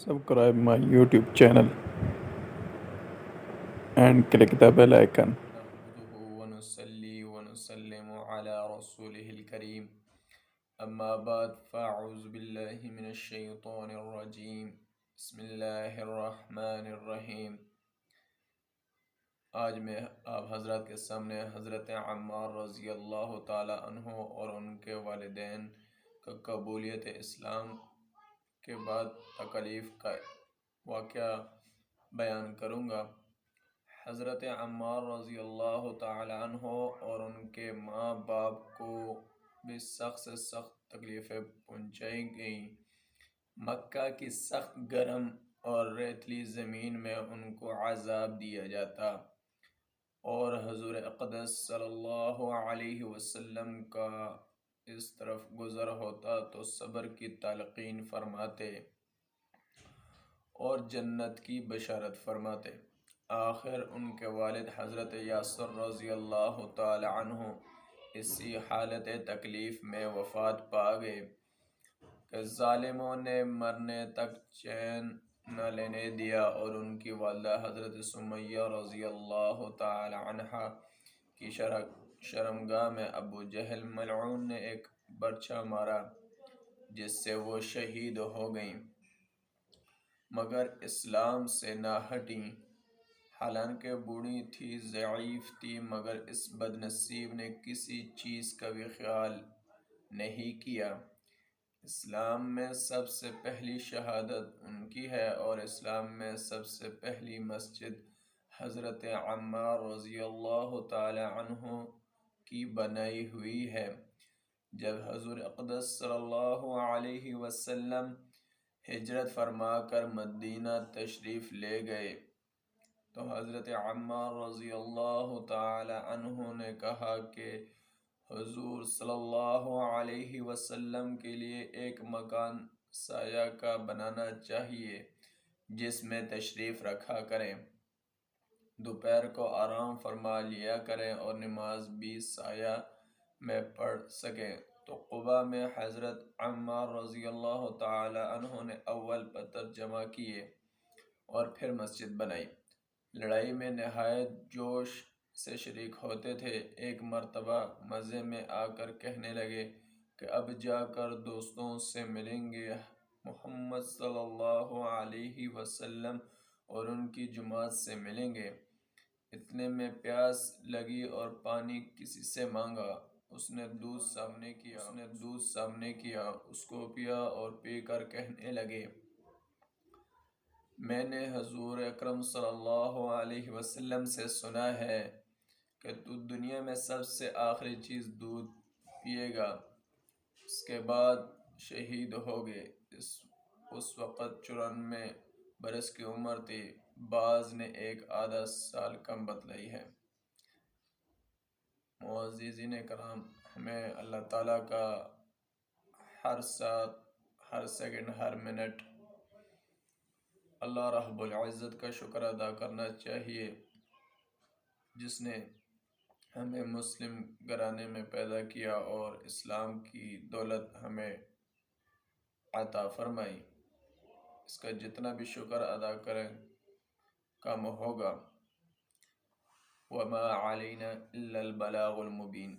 Subscribe my YouTube channel and click the bell icon. نحمده ونصلي ونسلم على رسوله الكريم أما بعد فأعوذ بالله من الشيطان الرجيم بسم الله الرحمن الرحیم۔ آج میں آپ حضرات کے سامنے حضرت عمار رضی اللہ تعالی عنہ اور ان کے والدین کا قبولیت اسلام کے بعد تکلیف کا واقعہ بیان کروں گا۔ حضرت عمار رضی اللہ تعالی عنہ اور ان کے ماں باپ کو بھی سخت سے سخت تکلیفیں پہنچائی گئیں۔ مکہ کی سخت گرم اور ریتلی زمین میں ان کو عذاب دیا جاتا اور حضور اقدس صلی اللہ علیہ وسلم کا اس طرف گزر ہوتا تو صبر کی تلقین فرماتے اور جنت کی بشارت فرماتے۔ آخر ان کے والد حضرت یاسر رضی اللہ تعالی عنہ اسی حالت تکلیف میں وفات پا گئے کہ ظالموں نے مرنے تک چین نہ لینے دیا اور ان کی والدہ حضرت سمیہ رضی اللہ تعالی عنہ کی شرمگاہ میں ابو جہل ملعون نے ایک برچہ مارا جس سے وہ شہید ہو گئیں، مگر اسلام سے نہ ہٹیں۔ حالانکہ بوڑھی تھی، ضعیف تھی، مگر اس بد نصیب نے کسی چیز کا بھی خیال نہیں کیا۔ اسلام میں سب سے پہلی شہادت ان کی ہے اور اسلام میں سب سے پہلی مسجد حضرت عمار رضی اللہ تعالی عنہ کی بنائی ہوئی ہے۔ جب حضور اقدس صلی اللہ علیہ وسلم ہجرت فرما کر مدینہ تشریف لے گئے تو حضرت عمار رضی اللہ تعالی عنہ نے کہا کہ حضور صلی اللہ علیہ وسلم کے لیے ایک مکان سایہ کا بنانا چاہیے جس میں تشریف رکھا کریں، دوپہر کو آرام فرما لیا کریں اور نماز بھی سایہ میں پڑھ سکیں۔ تو قباء میں حضرت عمار رضی اللہ تعالی عنہ نے اول پتھر جمع کیے اور پھر مسجد بنائی۔ لڑائی میں نہایت جوش سے شریک ہوتے تھے۔ ایک مرتبہ مزے میں آ کر کہنے لگے کہ اب جا کر دوستوں سے ملیں گے، محمد صلی اللہ علیہ وسلم اور ان کی جماعت سے ملیں گے۔ اتنے میں پیاس لگی اور پانی کسی سے مانگا، اس نے دودھ سامنے کیا، اس کو پیا اور پی کر کہنے لگے، میں نے حضور اکرم صلی اللہ علیہ وسلم سے سنا ہے کہ تو دنیا میں سب سے آخری چیز دودھ پیے گا، اس کے بعد شہید ہوگے۔ اس وقت 94 برس کی عمر تھی، بعض نے ایک آدھا سال کم بتلائی ہے۔ معززین کرام، ہمیں اللہ تعالیٰ کا ہر ساتھ، ہر سیکنڈ، ہر منٹ اللہ رب العزت کا شکر ادا کرنا چاہیے جس نے ہمیں مسلم گھرانے میں پیدا کیا اور اسلام کی دولت ہمیں عطا فرمائی۔ اس کا جتنا بھی شکر ادا کریں کم ہوگا۔ وَمَا عَلَيْنَا إِلَّا الْبَلَاغُ الْمُبِينُ۔